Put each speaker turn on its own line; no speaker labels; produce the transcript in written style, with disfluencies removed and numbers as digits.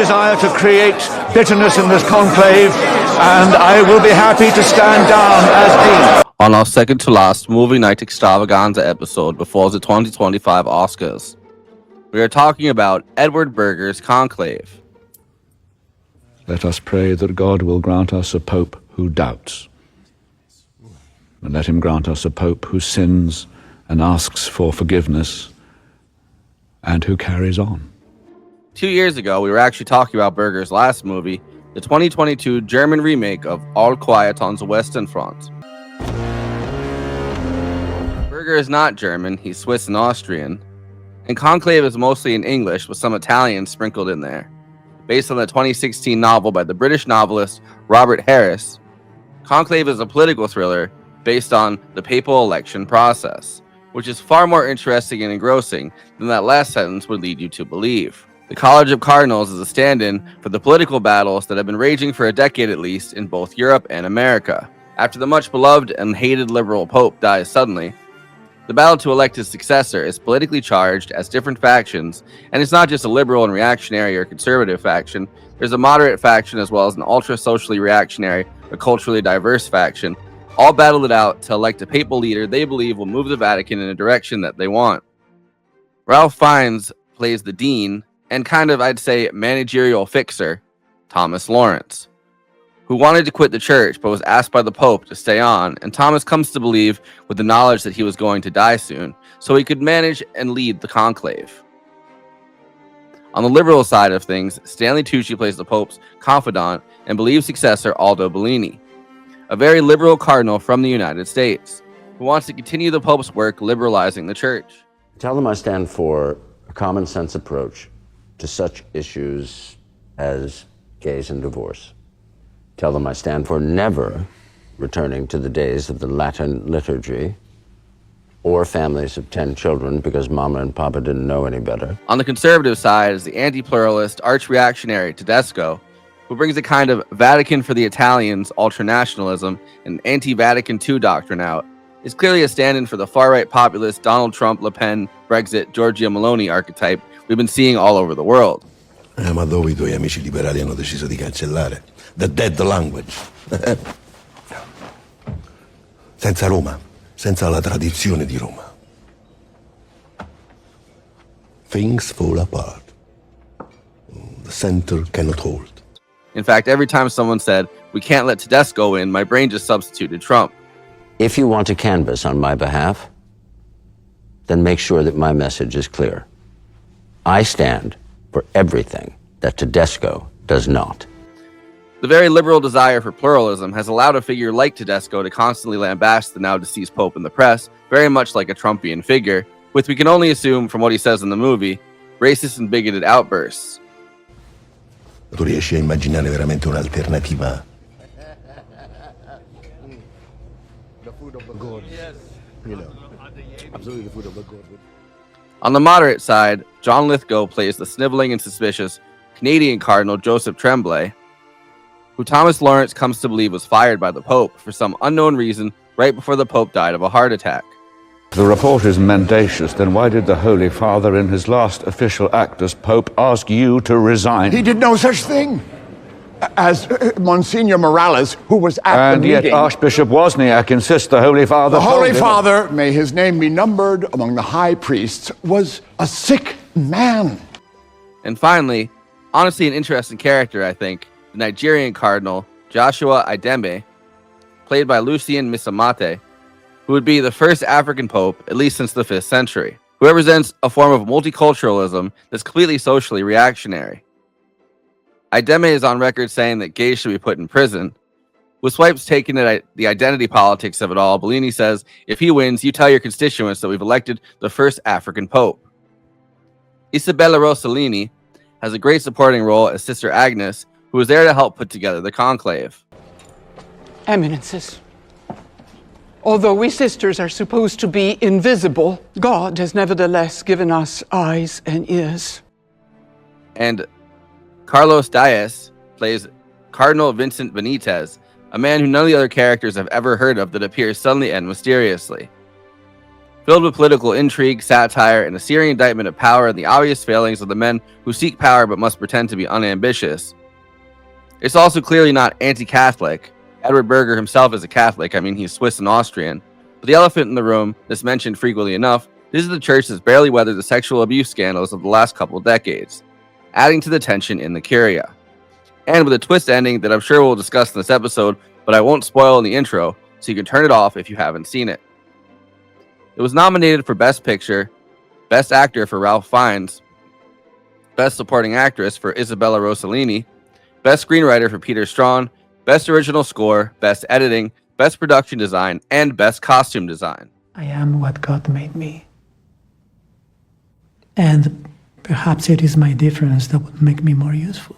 desire to create bitterness in this conclave, and I will be happy to stand down as dean.
On our second to last movie night extravaganza episode before the 2025 Oscars, we are talking about Edward Berger's Conclave.
Let us pray that God will grant us a pope who doubts, and let him grant us a pope who sins and asks for forgiveness, and who carries on.
2 years ago, we were actually talking about Berger's last movie, the 2022 German remake of All Quiet on the Western Front. Berger is not German, he's Swiss and Austrian, and Conclave is mostly in English with some Italian sprinkled in there. Based on the 2016 novel by the British novelist Robert Harris, Conclave is a political thriller based on the papal election process, which is far more interesting and engrossing than that last sentence would lead you to believe. The College of Cardinals is a stand-in for the political battles that have been raging for a decade at least in both Europe and America. After the much beloved and hated liberal Pope dies suddenly, the battle to elect his successor is politically charged as different factions, and it's not just a liberal and reactionary or conservative faction. There's a moderate faction as well as an ultra-socially reactionary or culturally diverse faction, all battle it out to elect a papal leader they believe will move the Vatican in a direction that they want. Ralph Fiennes plays the dean and kind of, I'd say, managerial fixer, Thomas Lawrence, who wanted to quit the church but was asked by the Pope to stay on, and Thomas comes to believe with the knowledge that he was going to die soon, so he could manage and lead the conclave. On the liberal side of things, Stanley Tucci plays the Pope's confidant and believed successor Aldo Bellini, a very liberal cardinal from the United States, who wants to continue the Pope's work liberalizing the church.
Tell them I stand for a common sense approach to such issues as gays and divorce. Tell them I stand for never returning to the days of the Latin liturgy or families of 10 children because Mama and Papa didn't know any better.
On the conservative side is the anti-pluralist, arch-reactionary Tedesco, who brings a kind of Vatican for the Italians ultranationalism and anti-Vatican II doctrine out, is clearly a stand-in for the far-right populist Donald Trump, Le Pen, Brexit, Giorgia Meloni archetype we've been seeing all over the world.
Ma dove I tuoi amici liberali hanno deciso di cancellare? The dead language. Senza Roma, senza la tradizione di Roma. Things fall apart. The center cannot hold.
In fact, every time someone said, "We can't let Tedesco in," my brain just substituted Trump.
If you want to canvass on my behalf, then make sure that my message is clear. I stand for everything that Tedesco does not.
The very liberal desire for pluralism has allowed a figure like Tedesco to constantly lambaste the now-deceased Pope in the press, very much like a Trumpian figure, with, we can only assume from what he says in the movie, racist and bigoted outbursts.
Tu riesci a immaginare veramente un'alternativa?
The food of the gods. Yes. You know, absolutely the food of the gods.
On the moderate side, John Lithgow plays the sniveling and suspicious Canadian Cardinal Joseph Tremblay, who Thomas Lawrence comes to believe was fired by the Pope for some unknown reason right before the Pope died of a heart attack.
If the report is mendacious, then why did the Holy Father in his last official act as Pope ask you to resign?
He did no such thing as Monsignor Morales, who was at the meeting.
And yet Archbishop Wozniak insists the Holy Father...
The Holy Father, may his name be numbered among the high priests, was a sick man.
And finally, honestly an interesting character, I think, the Nigerian Cardinal Joshua Ideme, played by Lucien Misamate, who would be the first African Pope, at least since the 5th century, who represents a form of multiculturalism that's completely socially reactionary. Ideme is on record saying that gays should be put in prison. With Swipes taking the identity politics of it all, Bellini says, if he wins, you tell your constituents that we've elected the first African Pope. Isabella Rossellini has a great supporting role as Sister Agnes, who was there to help put together the conclave.
Eminences, although we sisters are supposed to be invisible, God has nevertheless given us eyes and ears.
And Carlos Diaz plays Cardinal Vincent Benitez, a man who none of the other characters have ever heard of that appears suddenly and mysteriously. filled with political intrigue, satire, and a searing indictment of power and the obvious failings of the men who seek power but must pretend to be unambitious. It's also clearly not anti-Catholic. Edward Berger himself is a Catholic. I mean, he's Swiss and Austrian. But the elephant in the room, that's mentioned frequently enough, this is the church that's barely weathered the sexual abuse scandals of the last couple decades, adding to the tension in the Curia. And with a twist ending that I'm sure we'll discuss in this episode, but I won't spoil in the intro, so you can turn it off if you haven't seen it. It was nominated for Best Picture, Best Actor for Ralph Fiennes, Best Supporting Actress for Isabella Rossellini, Best Screenwriter for Peter Strawn, Best Original Score, Best Editing, Best Production Design, and Best Costume Design.
I am what God made me. And perhaps it is my difference that would make me more useful.